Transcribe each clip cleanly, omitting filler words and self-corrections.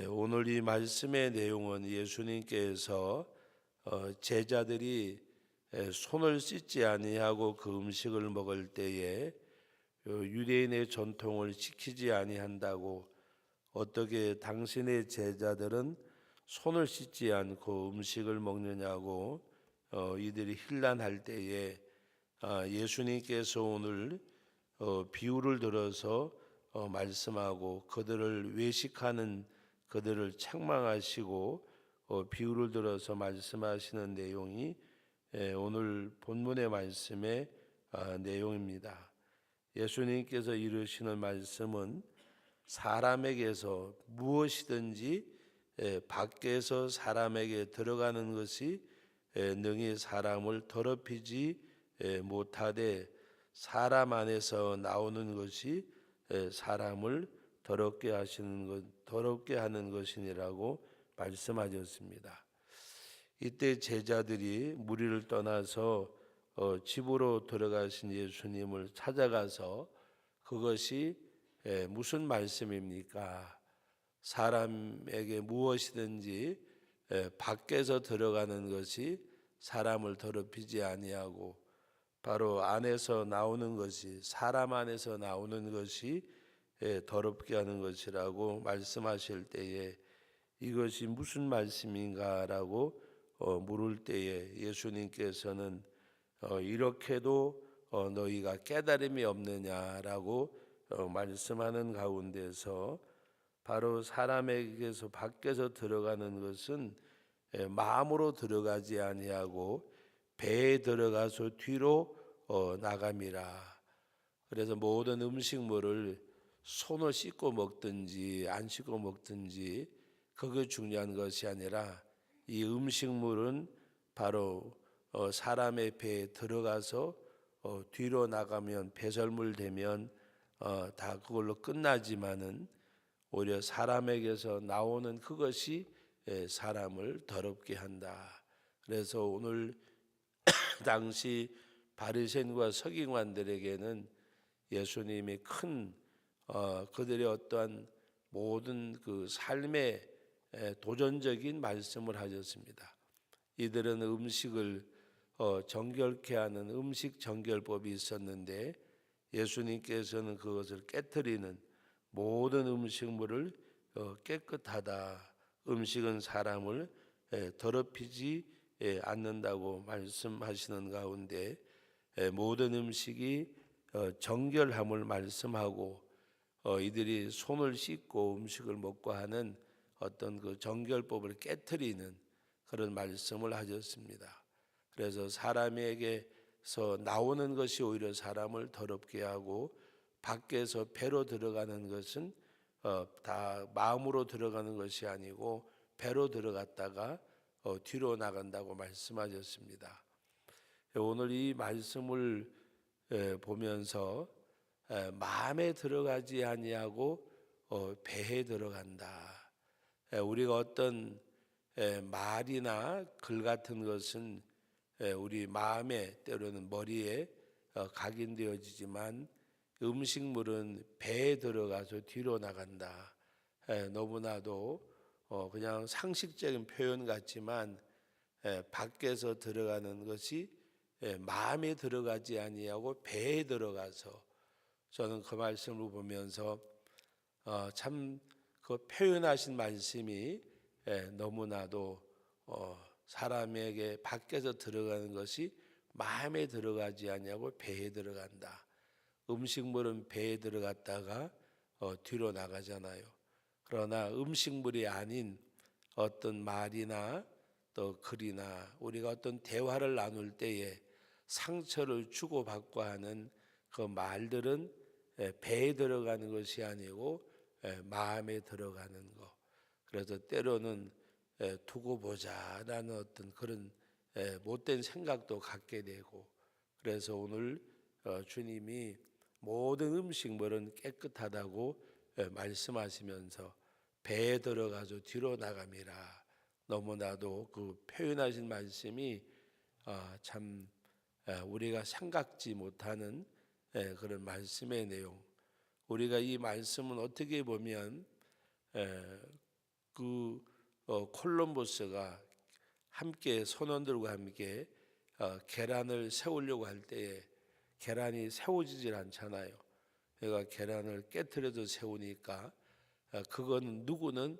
오늘 이 말씀의 내용은 예수님께서 제자들이 손을 씻지 아니하고 그 음식을 먹을 때에 유대인의 전통을 지키지 아니한다고, 어떻게 당신의 제자들은 손을 씻지 않고 음식을 먹느냐고 이들이 힐난할 때에 예수님께서 오늘 비유를 들어서 말씀하고 그들을 외식하는 그들을 책망하시고 비유를 들어서 말씀하시는 내용이 오늘 본문의 말씀의 내용입니다. 예수님께서 이르시는 말씀은 사람에게서 무엇이든지 밖에서 사람에게 들어가는 것이 능히 사람을 더럽히지 못하되 사람 안에서 나오는 것이 사람을 더럽게 하는 것이니라고 말씀하셨습니다. 이때 제자들이 무리를 떠나서 집으로 들어가신 예수님을 찾아가서 그것이 무슨 말씀입니까? 사람에게 무엇이든지 밖에서 들어가는 것이 사람을 더럽히지 아니하고 바로 안에서 나오는 것이, 사람 안에서 나오는 것이 더럽게 하는 것이라고 말씀하실 때에 이것이 무슨 말씀인가라고 물을 때에 예수님께서는 이렇게도 너희가 깨달음이 없느냐라고 말씀하는 가운데서 바로 사람에게서 밖에서 들어가는 것은 마음으로 들어가지 아니하고 배에 들어가서 뒤로 나감이라. 그래서 모든 음식물을 손을 씻고 먹든지 안 씻고 먹든지 그게 중요한 것이 아니라 이 음식물은 바로 사람의 배에 들어가서 뒤로 나가면 배설물 되면 다 그걸로 끝나지만은 오히려 사람에게서 나오는 그것이 사람을 더럽게 한다. 그래서 오늘 당시 바리새인과 서기관들에게는 예수님이 큰 그들의 어떠한 모든 그 삶의 도전적인 말씀을 하셨습니다. 이들은 음식을 정결케 하는 음식 정결법이 있었는데 예수님께서는 그것을 깨트리는 모든 음식물을 깨끗하다. 음식은 사람을 더럽히지 않는다고 말씀하시는 가운데 모든 음식이 정결함을 말씀하고 이들이 손을 씻고 음식을 먹고 하는 어떤 그 정결법을 깨트리는 그런 말씀을 하셨습니다. 그래서 사람에게서 나오는 것이 오히려 사람을 더럽게 하고 밖에서 배로 들어가는 것은 다 마음으로 들어가는 것이 아니고 배로 들어갔다가 뒤로 나간다고 말씀하셨습니다. 오늘 이 말씀을 보면서 마음에 들어가지 아니하고 배에 들어간다. 우리가 어떤 말이나 글 같은 것은 우리 마음에 때로는 머리에 각인되어지지만 음식물은 배에 들어가서 뒤로 나간다. 너무나도 그냥 상식적인 표현 같지만 밖에서 들어가는 것이 마음에 들어가지 아니하고 배에 들어가서 저는 그 말씀을 보면서 참 그 표현하신 말씀이 너무나도 사람에게 밖에서 들어가는 것이 마음에 들어가지 아니하고 배에 들어간다. 음식물은 배에 들어갔다가 뒤로 나가잖아요. 그러나 음식물이 아닌 어떤 말이나 또 글이나 우리가 어떤 대화를 나눌 때에 상처를 주고받고 하는 그 말들은 배에 들어가는 것이 아니고 마음에 들어가는 것. 그래서 때로는 두고 보자라는 어떤 그런 못된 생각도 갖게 되고, 그래서 오늘 주님이 모든 음식물은 깨끗하다고 말씀하시면서 배에 들어가서 뒤로 나감이라. 너무나도 그 표현하신 말씀이 참 우리가 생각지 못하는 그런 말씀의 내용. 우리가 이 말씀은 어떻게 보면 콜럼버스가 함께 선원들과 함께 계란을 세우려고 할 때에 계란이 세워지질 않잖아요. 그러니까 계란을 깨트려서 세우니까 그건 누구는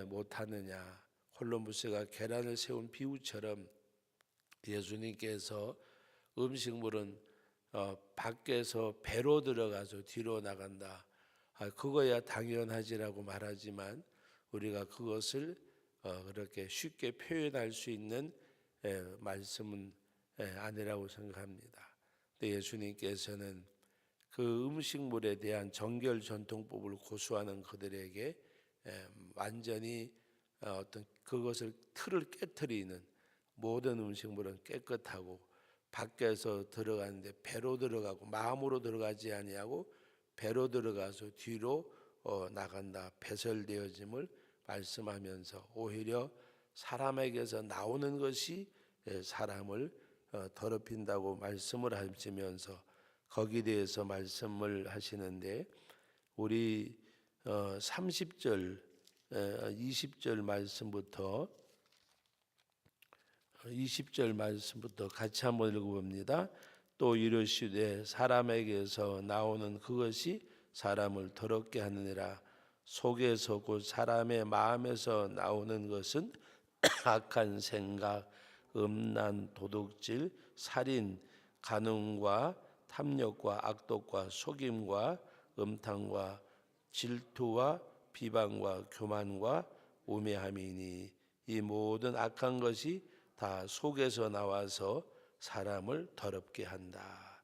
못하느냐. 콜럼버스가 계란을 세운 비유처럼 예수님께서 음식물은 밖에서 배로 들어가서 뒤로 나간다. 그거야 당연하지라고 말하지만 우리가 그것을 그렇게 쉽게 표현할 수 있는 말씀은 아니라고 생각합니다. 근데 예수님께서는 그 음식물에 대한 정결 전통법을 고수하는 그들에게 완전히 어떤 그것을 틀을 깨트리는 모든 음식물은 깨끗하고 밖에서 들어가는데 배로 들어가고 마음으로 들어가지 아니하고 배로 들어가서 뒤로 나간다. 배설되어짐을 말씀하면서 오히려 사람에게서 나오는 것이 사람을 더럽힌다고 말씀을 하시면서 거기에 대해서 말씀을 하시는데 우리 30절 20절 말씀부터 같이 한번 읽어봅니다. 또 이르시되 사람에게서 나오는 그것이 사람을 더럽게 하느니라. 속에서 곧 사람의 마음에서 나오는 것은 악한 생각, 음란, 도둑질, 살인, 간음과 탐욕과 악독과 속임과 음탕과 질투와 비방과 교만과 우매함이니 이 모든 악한 것이 다 속에서 나와서 사람을 더럽게 한다.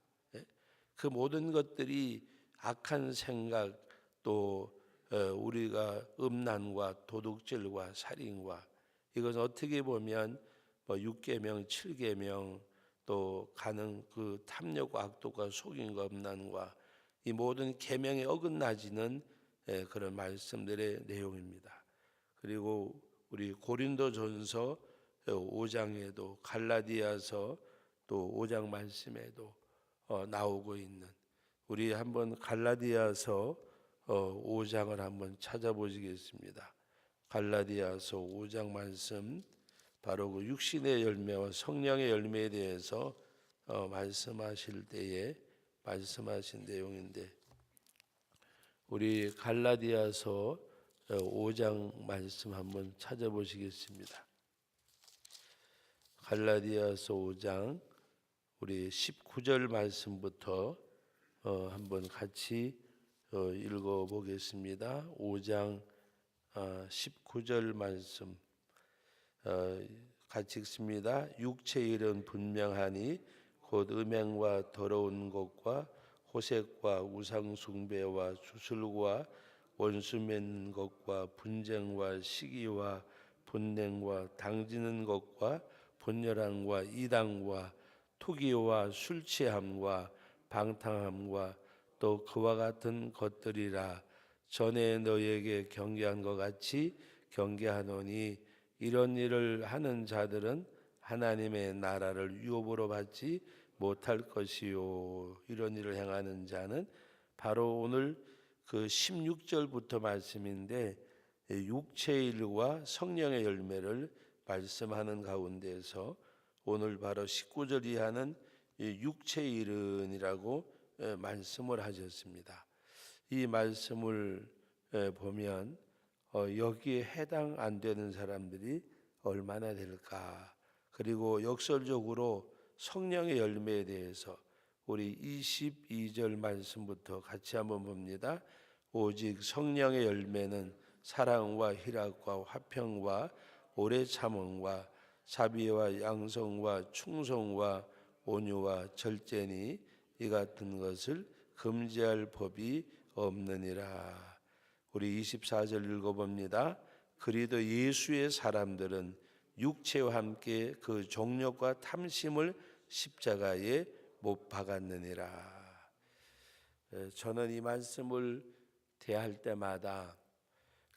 그 모든 것들이 악한 생각 또 우리가 음란과 도둑질과 살인과 이것은 어떻게 보면 6계명, 7계명 또 가는 그 탐욕과 악독과 속임과 음란과 이 모든 계명에 어긋나지는 그런 말씀들의 내용입니다. 그리고 우리 고린도전서 5장에도 갈라디아서 또 5장 말씀에도 나오고 있는 우리 한번 갈라디아서 5장을 한번 찾아보시겠습니다. 갈라디아서 5장 말씀 바로 그 육신의 열매와 성령의 열매에 대해서 말씀하실 때에 말씀하신 내용인데 우리 갈라디아서 5장 말씀 한번 찾아보시겠습니다. 갈라디아서 5장 우리 19절 말씀부터 한번 같이 읽어보겠습니다. 5장 19절 말씀 같이 읽습니다. 육체의 일은 분명하니 곧 음행과 더러운 것과 호색과 우상숭배와 주술과 원수 맺는 것과 분쟁과 시기와 분냉과 당지는 것과 분열함과 이당과 투기와 술취함과 방탕함과 또 그와 같은 것들이라. 전에 너희에게 경계한 것 같이 경계하노니 이런 일을 하는 자들은 하나님의 나라를 유업으로 받지 못할 것이요. 이런 일을 행하는 자는 바로 오늘 그 16절부터 말씀인데 육체의 일과 성령의 열매를 말씀하는 가운데서 오늘 바로 19절이 하는 육체의 일은이라고 말씀을 하셨습니다. 이 말씀을 보면 여기에 해당 안 되는 사람들이 얼마나 될까? 그리고 역설적으로 성령의 열매에 대해서 우리 22절 말씀부터 같이 한번 봅니다. 오직 성령의 열매는 사랑과 희락과 화평과 오래 참음과 자비와 양성과 충성과 온유와 절제니 이 같은 것을 금지할 법이 없느니라. 우리 24절 읽어봅니다. 그리도 예수의 사람들은 육체와 함께 그 정욕과 탐심을 십자가에 못 박았느니라. 저는 이 말씀을 대할 때마다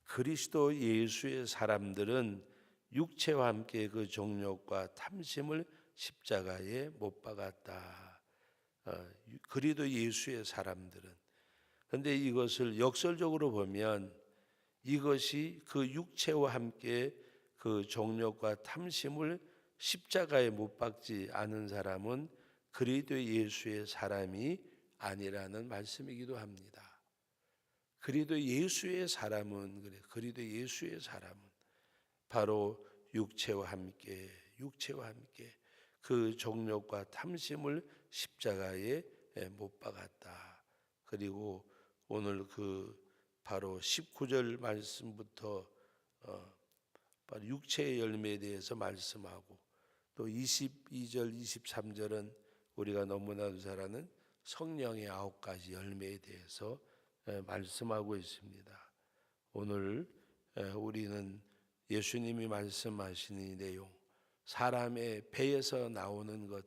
그리스도 예수의 사람들은 육체와 함께 그 정욕과 탐심을 십자가에 못 박았다. 그리도 예수의 사람들은. 그런데 이것을 역설적으로 보면 이것이 그 육체와 함께 그 정욕과 탐심을 십자가에 못 박지 않은 사람은 그리스도 예수의 사람이 아니라는 말씀이기도 합니다. 그리스도 예수의 사람은 그리스도 예수의 사람은 바로 육체와 함께 그 정욕과 탐심을 십자가에 못 박았다. 그리고 오늘 그 바로 19절 말씀부터 바로 육체의 열매에 대해서 말씀하고 또 22절 23절은 우리가 너무나도 잘 아는 성령의 9가지 열매에 대해서 말씀하고 있습니다. 오늘 우리는 예수님이 말씀하신 이 내용, 사람의 배에서 나오는 것,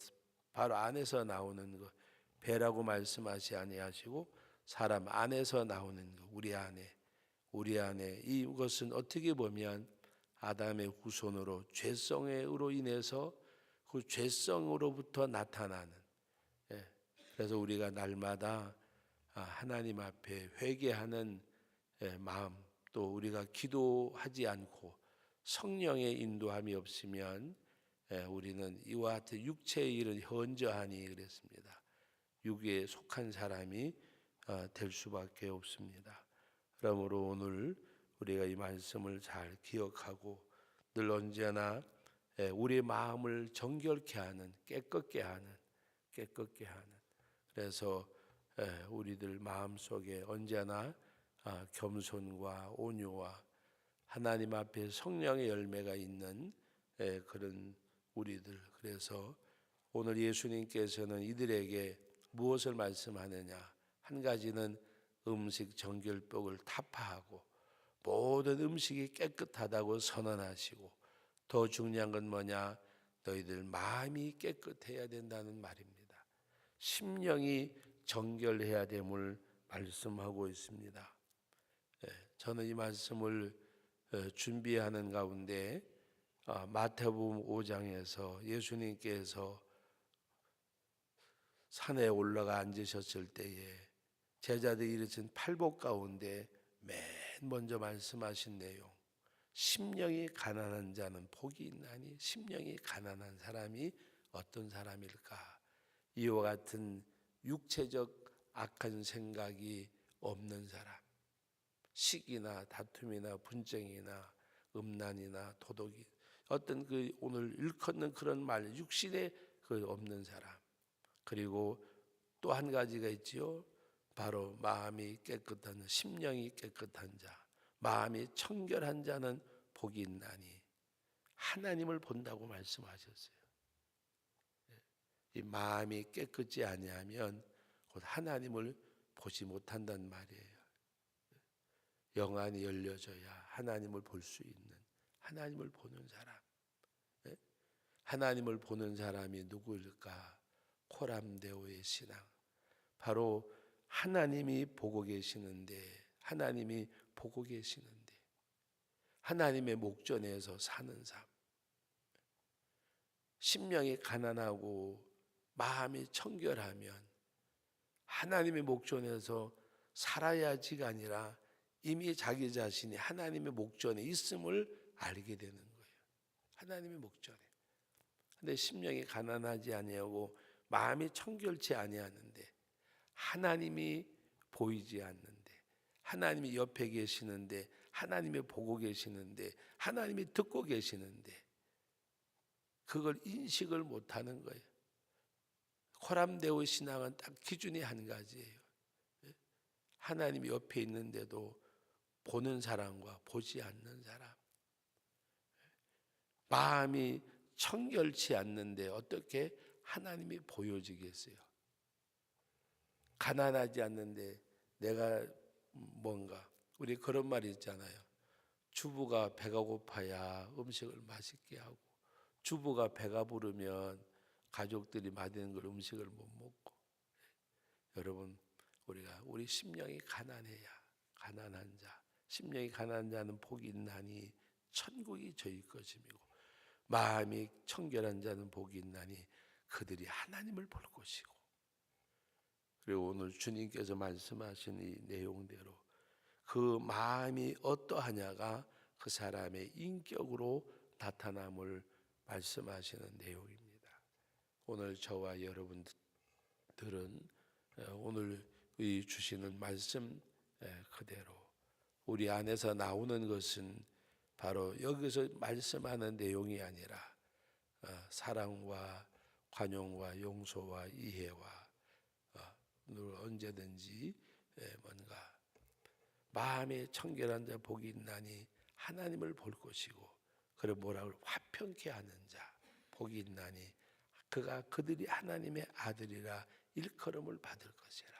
바로 안에서 나오는 것, 배라고 말씀하시 아니하시고 사람 안에서 나오는 것, 우리 안에 이것은 어떻게 보면 아담의 후손으로 죄성으로 인해서 그 죄성으로부터 나타나는, 그래서 우리가 날마다 하나님 앞에 회개하는 마음, 또 우리가 기도하지 않고 성령의 인도함이 없으면 우리는 이와 같은 육체의 일은 현저하니 그랬습니다. 육에 속한 사람이 될 수밖에 없습니다. 그러므로 오늘 우리가 이 말씀을 잘 기억하고 늘 언제나 우리의 마음을 정결케 하는, 깨끗게 하는 그래서 우리들 마음속에 언제나 겸손과 온유와 하나님 앞에 성령의 열매가 있는 그런 우리들. 그래서 오늘 예수님께서는 이들에게 무엇을 말씀하느냐? 한 가지는 음식 정결법을 타파하고 모든 음식이 깨끗하다고 선언하시고, 더 중요한 건 뭐냐? 너희들 마음이 깨끗해야 된다는 말입니다. 심령이 정결해야 됨을 말씀하고 있습니다. 저는 이 말씀을 준비하는 가운데 마태복음 5장에서 예수님께서 산에 올라가 앉으셨을 때에 제자들이 일으킨 팔복 가운데 맨 먼저 말씀하신 내용, 심령이 가난한 자는 복이 있나니, 심령이 가난한 사람이 어떤 사람일까? 이와 같은 육체적 악한 생각이 없는 사람, 시기나 다툼이나 분쟁이나 음란이나 도덕이 어떤 그 오늘 일컫는 그런 말, 육신에 그 없는 사람. 그리고 또 한 가지가 있지요. 바로 마음이 깨끗한, 심령이 깨끗한 자, 마음이 청결한 자는 복이 있나니 하나님을 본다고 말씀하셨어요. 이 마음이 깨끗지 아니하면 곧 하나님을 보지 못한단 말이에요. 영안이 열려져야 하나님을 볼 수 있는, 하나님을 보는 사람. 하나님을 보는 사람이 누구일까? 코람데오의 신앙. 바로 하나님이 보고 계시는데, 하나님의 목전에서 사는 삶. 심령이 가난하고 마음이 청결하면 하나님의 목전에서 살아야지가 아니라 이미 자기 자신이 하나님의 목전에 있음을 알게 되는 거예요. 하나님의 목전에. 근데 심령이 가난하지 아니하고 마음이 청결치 아니하는데, 하나님이 보이지 않는데, 하나님이 옆에 계시는데, 하나님이 보고 계시는데, 하나님이 듣고 계시는데 그걸 인식을 못하는 거예요. 코람데오 신앙은 딱 기준이 한 가지예요. 하나님이 옆에 있는데도 보는 사람과 보지 않는 사람. 마음이 청결치 않는데 어떻게 하나님이 보여지겠어요? 가난하지 않는데 내가 뭔가, 우리 그런 말이 있잖아요. 주부가 배가 고파야 음식을 맛있게 하고, 주부가 배가 부르면 가족들이 맛있는 걸 음식을 못 먹고. 여러분, 우리 심령이 가난해야, 가난한 자, 심령이 가난한 자는 복이 있나니 천국이 저희 것임이고, 마음이 청결한 자는 복이 있나니 그들이 하나님을 볼 것이고. 그리고 오늘 주님께서 말씀하신 이 내용대로 그 마음이 어떠하냐가 그 사람의 인격으로 나타남을 말씀하시는 내용입니다. 오늘 저와 여러분들은 오늘 이 주시는 말씀 그대로 우리 안에서 나오는 것은 바로 여기서 말씀하는 내용이 아니라 사랑과 관용과 용서와 이해와 늘 언제든지 뭔가 마음이 청결한 자 복이 있나니 하나님을 볼 것이고, 그리고 뭐라고 화평케 하는 자 복이 있나니 그들이 하나님의 아들이라 일컬음을 받을 것이라.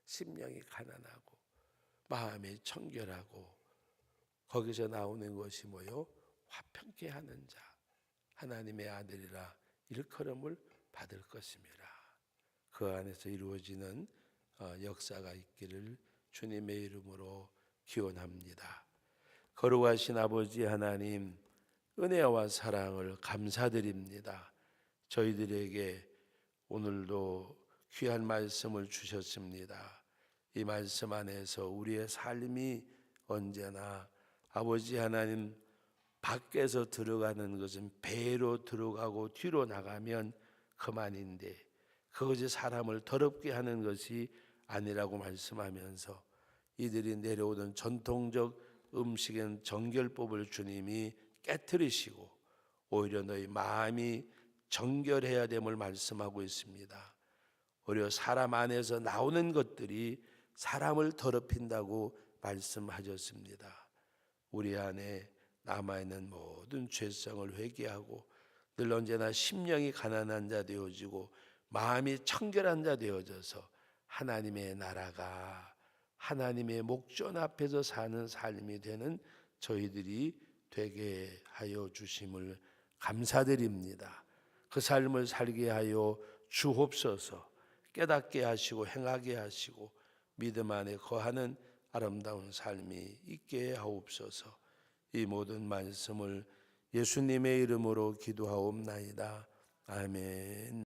심령이 가난하고 마음이 청결하고 거기서 나오는 것이 뭐요? 화평케 하는 자, 하나님의 아들이라 일컬음을 받을 것입니다. 그 안에서 이루어지는 역사가 있기를 주님의 이름으로 기원합니다. 거룩하신 아버지 하나님, 은혜와 사랑을 감사드립니다. 저희들에게 오늘도 귀한 말씀을 주셨습니다. 이 말씀 안에서 우리의 삶이 언제나 아버지 하나님, 밖에서 들어가는 것은 배로 들어가고 뒤로 나가면 그만인데 그것이 사람을 더럽게 하는 것이 아니라고 말씀하면서 이들이 내려오던 전통적 음식의 정결법을 주님이 깨트리시고 오히려 너희 마음이 정결해야 됨을 말씀하고 있습니다. 오히려 사람 안에서 나오는 것들이 사람을 더럽힌다고 말씀하셨습니다. 우리 안에 남아있는 모든 죄성을 회개하고 늘 언제나 심령이 가난한 자 되어지고 마음이 청결한 자 되어져서 하나님의 나라가 하나님의 목전 앞에서 사는 삶이 되는 저희들이 되게 하여 주심을 감사드립니다. 그 삶을 살게 하여 주옵소서. 깨닫게 하시고 행하게 하시고 믿음 안에 거하는 아름다운 삶이 있게 하옵소서. 이 모든 말씀을 예수님의 이름으로 기도하옵나이다. 아멘.